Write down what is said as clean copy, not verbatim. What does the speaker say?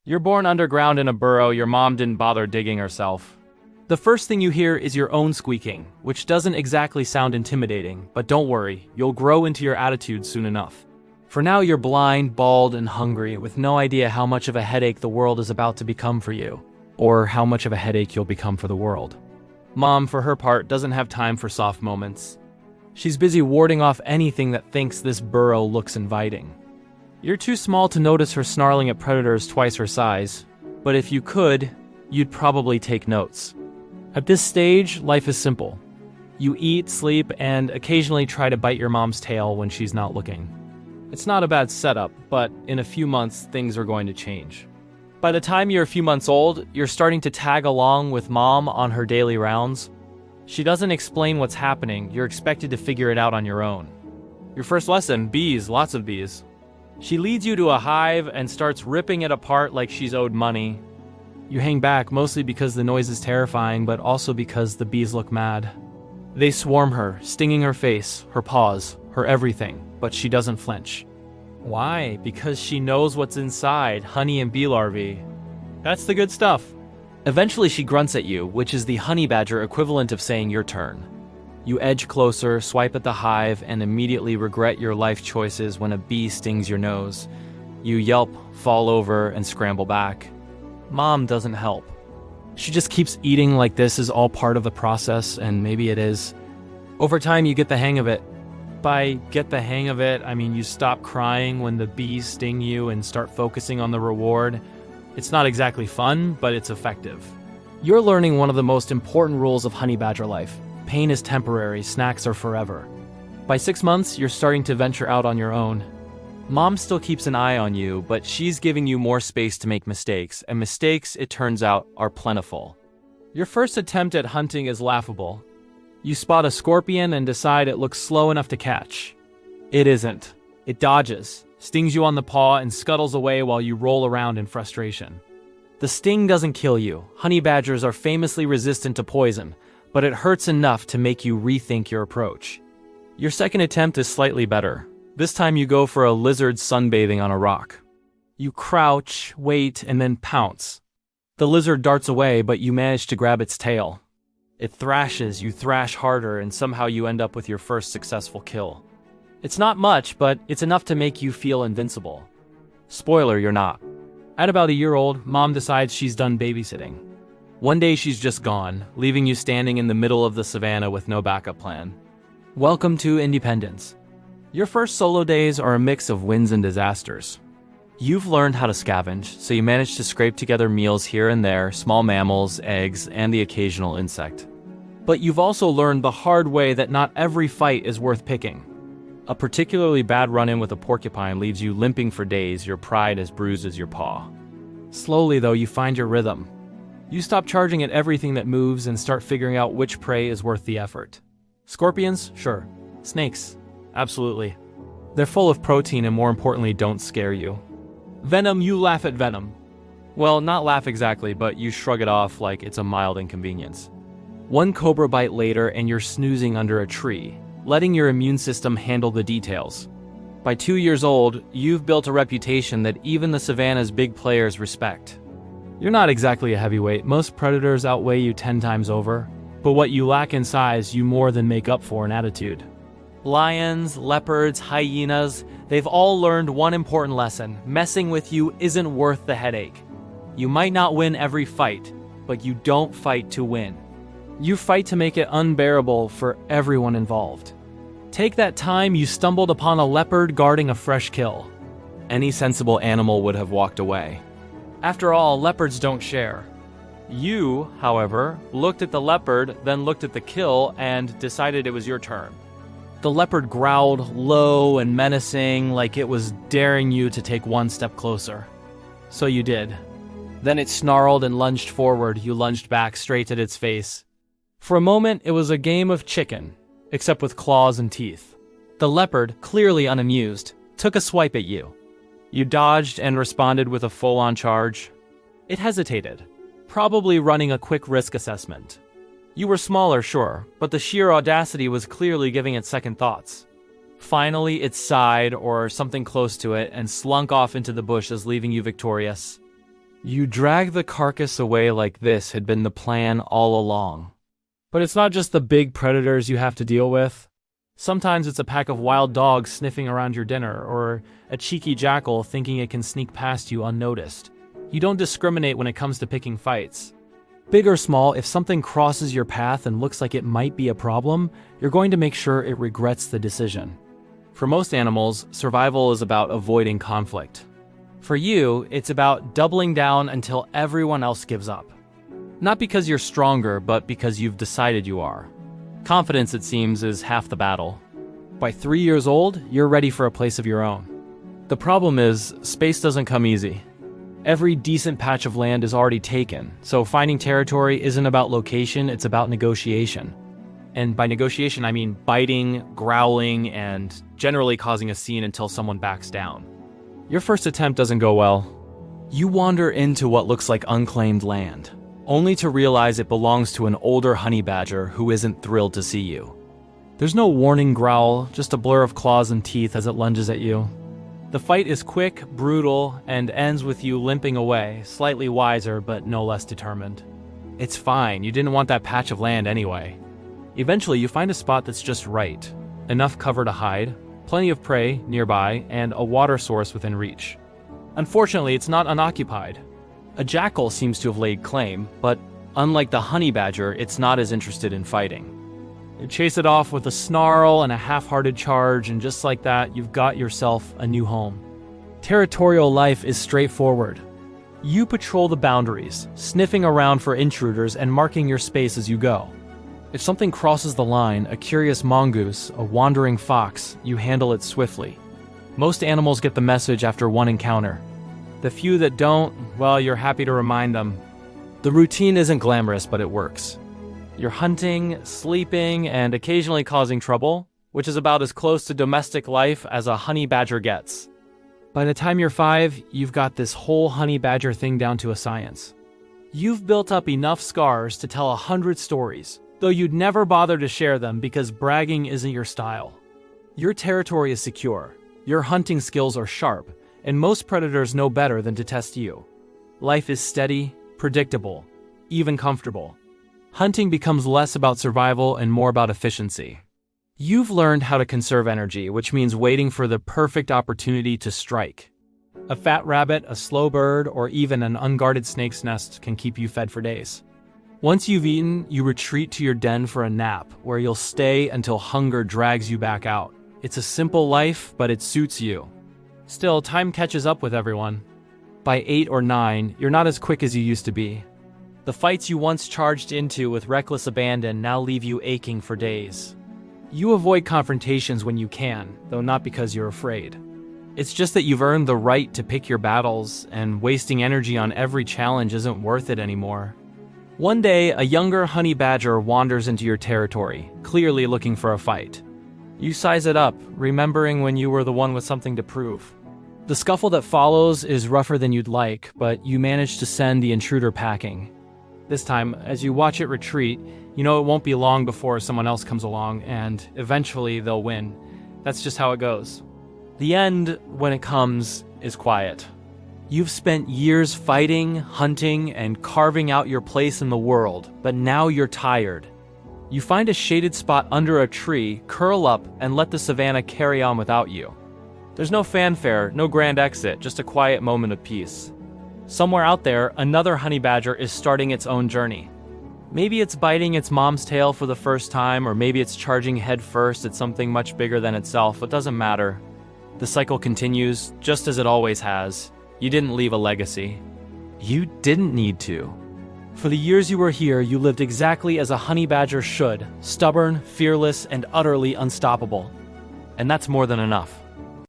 You're born underground in a burrow your mom didn't bother digging herself. The first thing you hear is your own squeaking, which doesn't exactly sound intimidating, but don't worry, you'll grow into your attitude soon enough. For now you're blind, bald, and hungry, with no idea how much of a headache the world is about to become for you, or how much of a headache you'll become for the world. Mom, for her part, doesn't have time for soft moments. She's busy warding off anything that thinks this burrow looks inviting. You're too small to notice her snarling at predators twice her size, but if you could, you'd probably take notes. At this stage, life is simple. You eat, sleep, and occasionally try to bite your mom's tail when she's not looking. It's not a bad setup, but in a few months, things are going to change. By the time you're a few months old, you're starting to tag along with mom on her daily rounds. She doesn't explain what's happening, you're expected to figure it out on your own. Your first lesson, bees, lots of bees. She leads you to a hive and starts ripping it apart like she's owed money. You hang back mostly because the noise is terrifying, but also because the bees look mad. They swarm her, stinging her face, her paws, her everything, but she doesn't flinch. Why? Because she knows what's inside, honey and bee larvae. That's the good stuff. Eventually she grunts at you, which is the honey badger equivalent of saying your turn. You edge closer, swipe at the hive, and immediately regret your life choices when a bee stings your nose. You yelp, fall over, and scramble back. Mom doesn't help. She just keeps eating like this is all part of the process, and maybe it is. Over time you get the hang of it. By get the hang of it, I mean you stop crying when the bees sting you and start focusing on the reward. It's not exactly fun, but it's effective. You're learning one of the most important rules of honey badger life. Pain is temporary, snacks are forever. By 6 months, you're starting to venture out on your own. Mom still keeps an eye on you, but she's giving you more space to make mistakes, and mistakes, it turns out, are plentiful. Your first attempt at hunting is laughable. You spot a scorpion and decide it looks slow enough to catch. It isn't. It dodges, stings you on the paw, and scuttles away while you roll around in frustration. The sting doesn't kill you. Honey badgers are famously resistant to poison, but it hurts enough to make you rethink your approach. Your second attempt is slightly better. This time you go for a lizard sunbathing on a rock. You crouch, wait, and then pounce. The lizard darts away, but you manage to grab its tail. It thrashes, you thrash harder, and somehow you end up with your first successful kill. It's not much, but it's enough to make you feel invincible. Spoiler, you're not. At about a year old, Mom decides she's done babysitting. One day she's just gone, leaving you standing in the middle of the savannah with no backup plan. Welcome to independence. Your first solo days are a mix of wins and disasters. You've learned how to scavenge, so you manage to scrape together meals here and there, small mammals, eggs, and the occasional insect. But you've also learned the hard way that not every fight is worth picking. A particularly bad run-in with a porcupine leaves you limping for days, your pride as bruised as your paw. Slowly, though, you find your rhythm. You stop charging at everything that moves and start figuring out which prey is worth the effort. Scorpions? Sure. Snakes? Absolutely. They're full of protein and, more importantly, don't scare you. Venom, you laugh at venom. Well, not laugh exactly, but you shrug it off like it's a mild inconvenience. One cobra bite later and you're snoozing under a tree, letting your immune system handle the details. By 2 years old, you've built a reputation that even the savannah's big players respect. You're not exactly a heavyweight. Most predators outweigh you 10 times over, but what you lack in size, you more than make up for in attitude. Lions, leopards, hyenas, they've all learned one important lesson. Messing with you isn't worth the headache. You might not win every fight, but you don't fight to win. You fight to make it unbearable for everyone involved. Take that time you stumbled upon a leopard guarding a fresh kill. Any sensible animal would have walked away. After all, leopards don't share. You, however, looked at the leopard, then looked at the kill, and decided it was your turn. The leopard growled low and menacing, like it was daring you to take one step closer. So you did. Then it snarled and lunged forward. You lunged back straight at its face. For a moment, it was a game of chicken, except with claws and teeth. The leopard, clearly unamused, took a swipe at you. You dodged and responded with a full-on charge. It hesitated, probably running a quick risk assessment. You were smaller, sure, but the sheer audacity was clearly giving it second thoughts. Finally, it sighed, or something close to it, and slunk off into the bushes, leaving you victorious. You drag the carcass away like this had been the plan all along. But it's not just the big predators you have to deal with. Sometimes it's a pack of wild dogs sniffing around your dinner, or a cheeky jackal thinking it can sneak past you unnoticed. You don't discriminate when it comes to picking fights. Big or small, if something crosses your path and looks like it might be a problem, you're going to make sure it regrets the decision. For most animals, survival is about avoiding conflict. For you, it's about doubling down until everyone else gives up. Not because you're stronger, but because you've decided you are. Confidence, it seems, is half the battle. By 3 years old, you're ready for a place of your own. The problem is, space doesn't come easy. Every decent patch of land is already taken, so finding territory isn't about location, it's about negotiation. And by negotiation, I mean biting, growling, and generally causing a scene until someone backs down. Your first attempt doesn't go well. You wander into what looks like unclaimed land, only to realize it belongs to an older honey badger who isn't thrilled to see you. There's no warning growl, just a blur of claws and teeth as it lunges at you. The fight is quick, brutal, and ends with you limping away, slightly wiser but no less determined. It's fine, you didn't want that patch of land anyway. Eventually, you find a spot that's just right. Enough cover to hide, plenty of prey nearby, and a water source within reach. Unfortunately, it's not unoccupied. A jackal seems to have laid claim, but unlike the honey badger, it's not as interested in fighting. You chase it off with a snarl and a half-hearted charge, and just like that, you've got yourself a new home. Territorial life is straightforward. You patrol the boundaries, sniffing around for intruders and marking your space as you go. If something crosses the line, a curious mongoose, a wandering fox, you handle it swiftly. Most animals get the message after one encounter. The few that don't, well, you're happy to remind them. The routine isn't glamorous, but it works. You're hunting, sleeping, and occasionally causing trouble, which is about as close to domestic life as a honey badger gets. By the time you're 5, you've got this whole honey badger thing down to a science. You've built up enough scars to tell 100 stories, though you'd never bother to share them because bragging isn't your style. Your territory is secure, your hunting skills are sharp, and most predators know better than to test you. Life is steady, predictable, even comfortable. Hunting becomes less about survival and more about efficiency. You've learned how to conserve energy, which means waiting for the perfect opportunity to strike. A fat rabbit, a slow bird, or even an unguarded snake's nest can keep you fed for days. Once you've eaten, you retreat to your den for a nap, where you'll stay until hunger drags you back out. It's a simple life, but it suits you. Still, time catches up with everyone. By 8 or 9, you're not as quick as you used to be. The fights you once charged into with reckless abandon now leave you aching for days. You avoid confrontations when you can, though not because you're afraid. It's just that you've earned the right to pick your battles, and wasting energy on every challenge isn't worth it anymore. One day, a younger honey badger wanders into your territory, clearly looking for a fight. You size it up, remembering when you were the one with something to prove. The scuffle that follows is rougher than you'd like, but you manage to send the intruder packing. This time, as you watch it retreat, you know it won't be long before someone else comes along, and eventually they'll win. That's just how it goes. The end, when it comes, is quiet. You've spent years fighting, hunting, and carving out your place in the world, but now you're tired. You find a shaded spot under a tree, curl up, and let the savannah carry on without you. There's no fanfare, no grand exit, just a quiet moment of peace. Somewhere out there, another honey badger is starting its own journey. Maybe it's biting its mom's tail for the first time, or maybe it's charging head first at something much bigger than itself. It doesn't matter. The cycle continues, just as it always has. You didn't leave a legacy. You didn't need to. For the years you were here, you lived exactly as a honey badger should, stubborn, fearless, and utterly unstoppable. And that's more than enough.